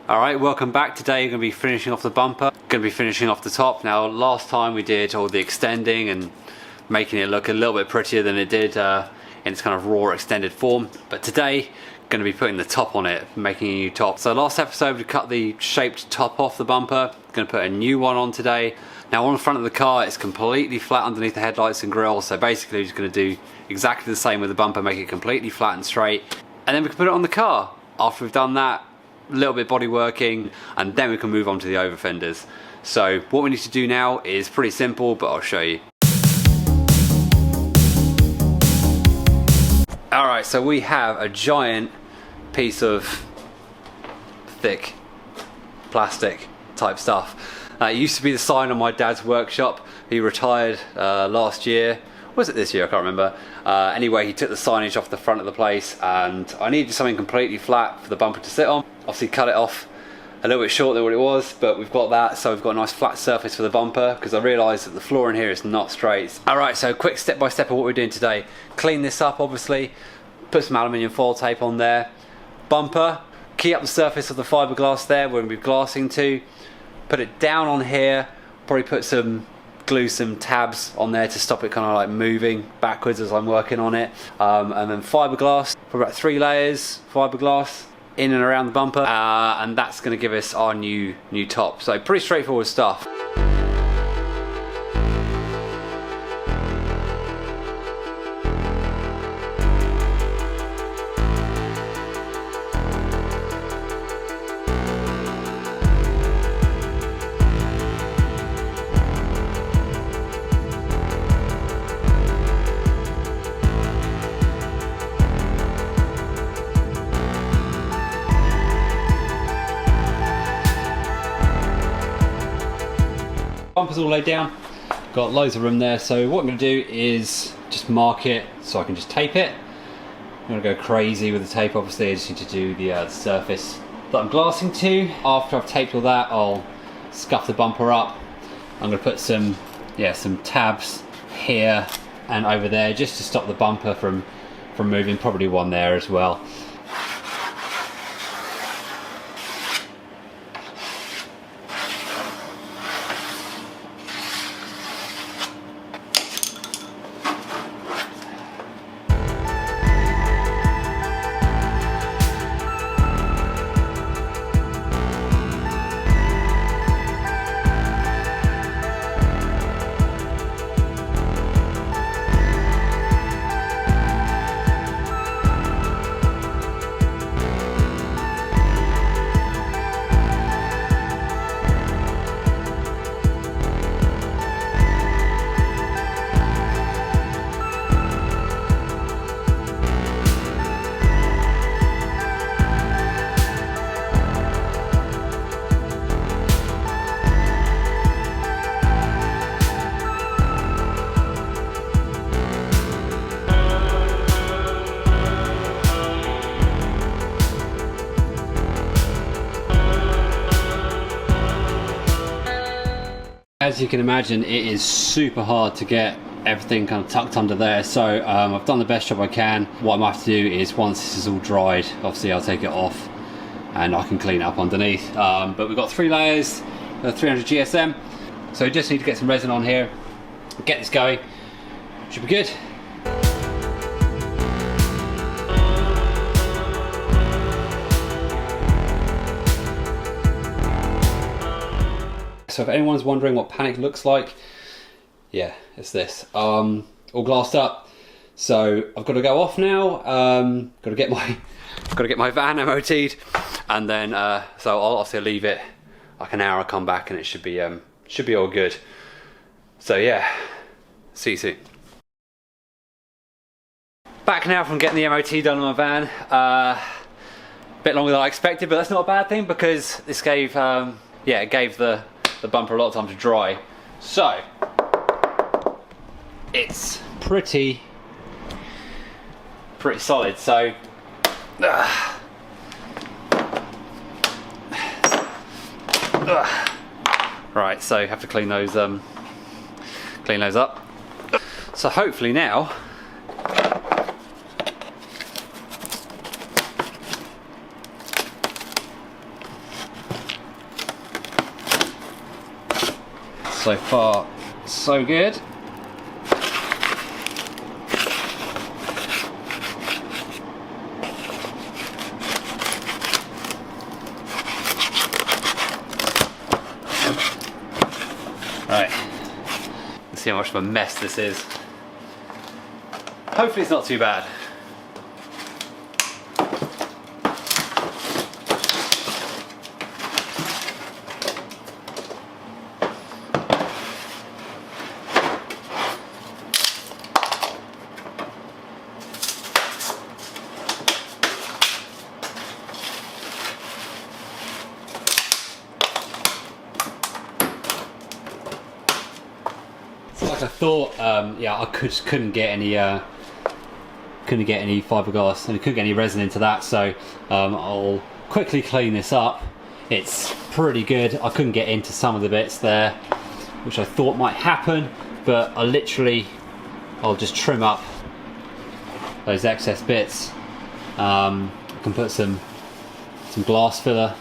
Alright, welcome back. Today we're going to be finishing off the bumper, going to be finishing off the top. Now last time we did all the extending and making it look a little bit prettier than it did in its kind of raw extended form, but today going to be putting the top on it, making a new top. So last episode we cut the shaped top off the bumper, going to put a new one on today. Now on the front of the car it's completely flat underneath the headlights and grille, so basically we're just going to do exactly the same with the bumper, make it completely flat and straight, and then we can put it on the car. After we've done that, a little bit body working, and then we can move on to the over fenders. So what we need to do now is pretty simple, but I'll show you. Alright, so we have a giant piece of thick plastic type stuff. It used to be the sign on my dad's workshop. He retired last year. Was it this year? I can't remember. Anyway, he took the signage off the front of the place, and I needed something completely flat for the bumper to sit on. Obviously cut it off a little bit short than what it was, but we've got that, so we've got a nice flat surface for the bumper, because I realised that the floor in here is not straight. Alright, so quick step by step of what we're doing today. Clean this up, obviously, put some aluminium foil tape on there. Bumper, key up the surface of the fiberglass there, we're going to be glassing to. Put it down on here, probably put some glue some tabs on there to stop it kind of like moving backwards as I'm working on it, and then fiberglass for about 3 layers fiberglass in and around the bumper, and that's going to give us our new top. So pretty straightforward stuff. Bumper's all laid down, got loads of room there, so what I'm going to do is just mark it so I can just tape it. I'm going to go crazy with the tape, obviously. I just need to do the surface that I'm glassing to. After I've taped all that, I'll scuff the bumper up. I'm going to put some tabs here and over there just to stop the bumper from moving, probably one there as well. As you can imagine, it is super hard to get everything kind of tucked under there, so I've done the best job I can. What I might have to do is, once this is all dried, obviously I'll take it off and I can clean it up underneath. But we've got 3 layers, 300 GSM, so we just need to get some resin on here, get this going, should be good. So if anyone's wondering what panic looks like, yeah, it's this. All glassed up. So I've got to go off now. Got to get my van MOT'd, and then so I'll obviously leave it like an hour. I'll come back and it should be all good. So yeah, see you soon. Back now from getting the MOT done on my van. A bit longer than I expected, but that's not a bad thing, because this gave it gave the bumper a lot of time to dry. So it's pretty solid. So right, so you have to clean those up. So hopefully now So far, so good. Right, let's see how much of a mess this is. Hopefully it's not too bad. Like I thought, yeah, I couldn't get any fiberglass and I couldn't get any resin into that, so I'll quickly clean this up. It's pretty good. I couldn't get into some of the bits there, which I thought might happen, but I'll just trim up those excess bits. I can put some glass filler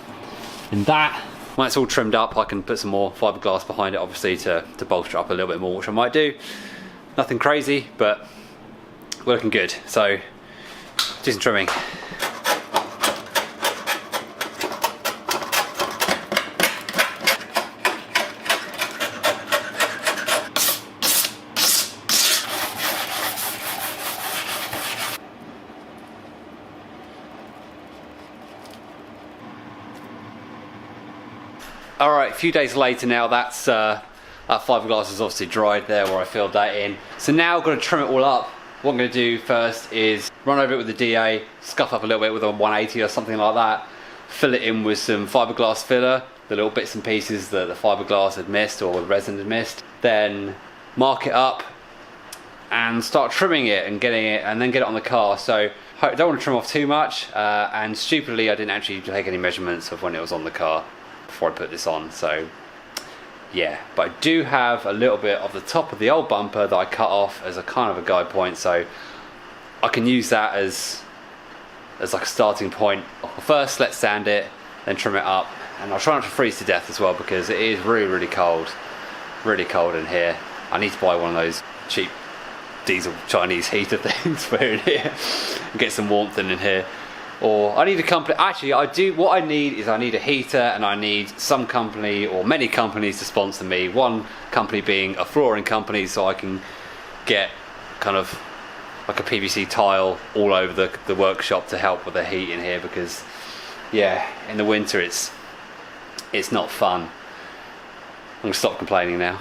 in that. When it's all trimmed up, I can put some more fiberglass behind it, obviously, to bolster up a little bit more, which I might do. Nothing crazy, but we're looking good. So, do some trimming. Alright, a few days later now, that fiberglass is obviously dried there where I filled that in. So now I've got to trim it all up. What I'm going to do first is run over it with the DA, scuff up a little bit with a 180 or something like that, fill it in with some fiberglass filler, the little bits and pieces that the fiberglass had missed or the resin had missed, then mark it up and start trimming it and getting it, and then get it on the car. So I don't want to trim off too much, and stupidly I didn't actually take any measurements of when it was on the car before I put this on, so yeah. But I do have a little bit of the top of the old bumper that I cut off as a kind of a guide point, so I can use that as like a starting point. First, let's sand it, then trim it up, and I'll try not to freeze to death as well, because it is really cold in here. I need to buy one of those cheap diesel Chinese heater things for in here and get some warmth in here. Or I need a company, actually what I need is I need a heater, and I need some company or many companies to sponsor me. One company being a flooring company, so I can get kind of like a PVC tile all over the workshop to help with the heat in here, because yeah, in the winter it's not fun. I'm gonna stop complaining now.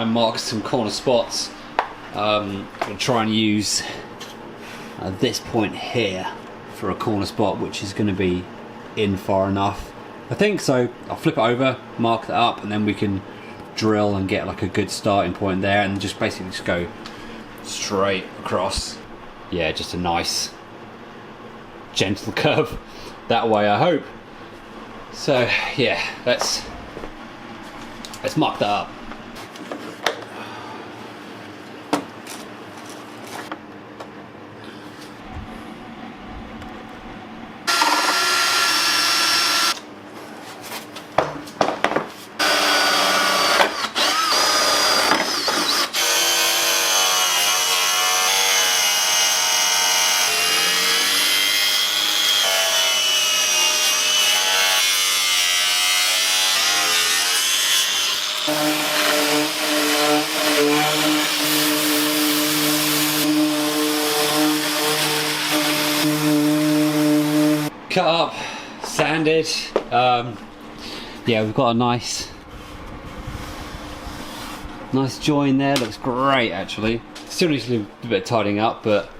Mark some corner spots. I'm going to try and use this point here for a corner spot, which is going to be in far enough, I think. So I'll flip it over, mark that up, and then we can drill and get like a good starting point there, and just basically just go straight across. Yeah, just a nice gentle curve that way, I hope. So yeah, let's mark that up. Cut up, sanded. Yeah, we've got a nice join there. Looks great, actually. Still needs to do a bit of tidying up, but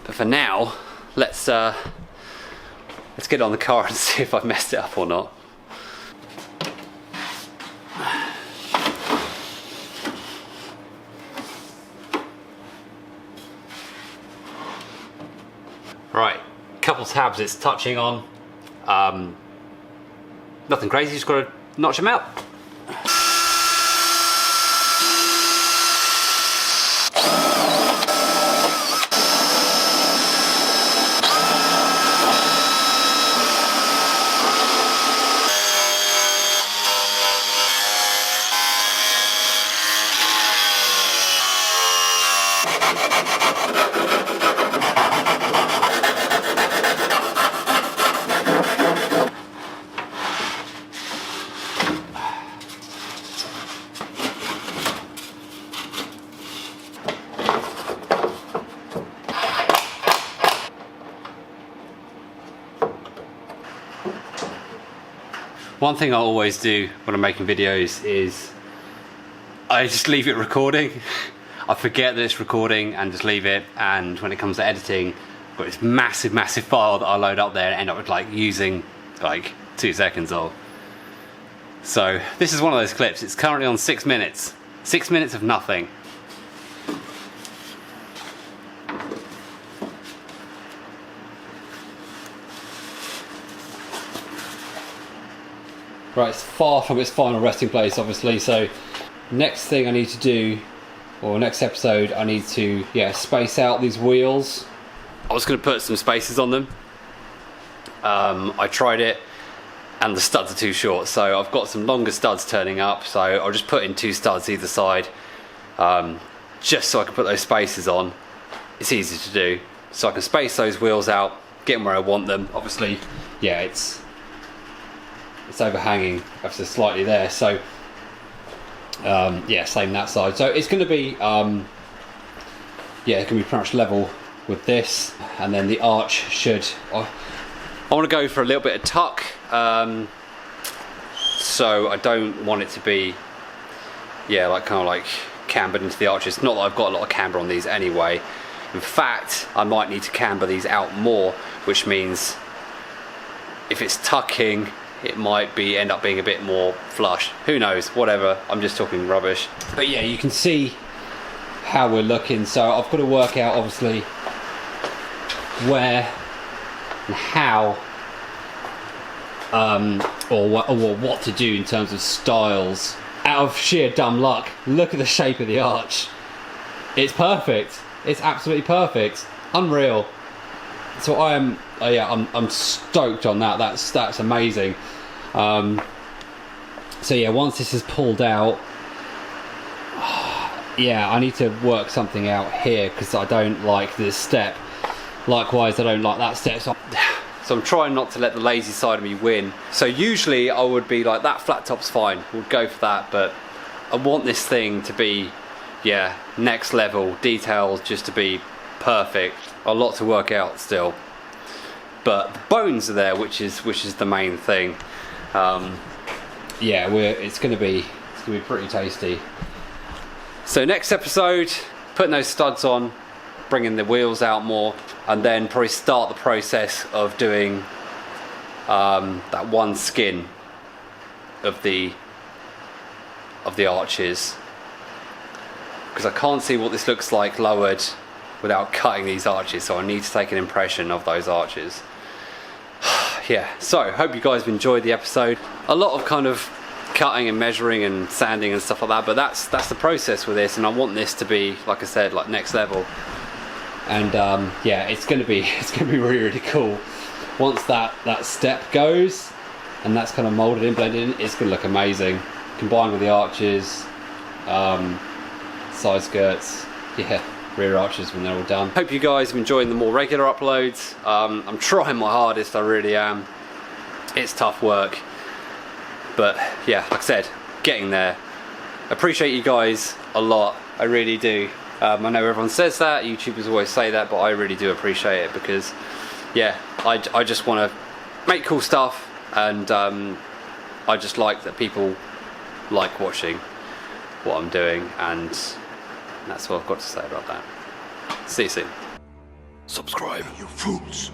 for now, let's get on the car and see if I've messed it up or not. Right, couple tabs it's touching on. Nothing crazy, just got to notch them out. One thing I always do when I'm making videos is I just leave it recording. I forget that it's recording and just leave it, and when it comes to editing, I've got this massive file that I load up there and end up with like using like 2 seconds of. So this is one of those clips. It's currently on 6 minutes. 6 minutes of nothing. Right, it's far from its final resting place, obviously, so next thing I need to do, or next episode, I need to, space out these wheels. I was going to put some spaces on them. I tried it, and the studs are too short, so I've got some longer studs turning up, so I'll just put in 2 studs either side, just so I can put those spaces on. It's easy to do, so I can space those wheels out, get them where I want them. Obviously, it's overhanging ever so slightly there, so same that side. So it's going to be it's going to be pretty much level with this, and then the arch should. I want to go for a little bit of tuck, so I don't want it to be kind of like cambered into the arches. Not that I've got a lot of camber on these anyway. In fact, I might need to camber these out more, which means if it's tucking, it might end up being a bit more flush. Who knows? Whatever. I'm just talking rubbish. But yeah, you can see how we're looking. So I've got to work out, obviously, where and how, or what to do in terms of styles. Out of sheer dumb luck, look at the shape of the arch. It's perfect. It's absolutely perfect. Unreal. So I'm stoked on that. That's amazing. So yeah, once this is pulled out, I need to work something out here because I don't like this step. Likewise, I don't like that step. So I'm trying not to let the lazy side of me win. So usually I would be like, that flat top's fine, we'll go for that, but I want this thing to be, next level details, just to be perfect. A lot to work out still, but the bones are there, which is the main thing. It's gonna be pretty tasty. So next episode, putting those studs on, bringing the wheels out more, and then probably start the process of doing that one skin of the arches, because I can't see what this looks like lowered without cutting these arches, so I need to take an impression of those arches. So hope you guys have enjoyed the episode. A lot of kind of cutting and measuring and sanding and stuff like that, but that's the process with this, and I want this to be, like I said, like next level. And it's gonna be really cool once that step goes and that's kind of molded in, blended in. It's gonna look amazing combined with the arches, side skirts, rear arches when they're all done. Hope you guys have enjoyed the more regular uploads. I'm trying my hardest, I really am. It's tough work, but like I said, getting there. Appreciate you guys a lot, I really do. I know everyone says that, YouTubers always say that, but I really do appreciate it, because I just want to make cool stuff, and I just like that people like watching what I'm doing, and that's what I've got to say about that. See you soon. Subscribe, you fools.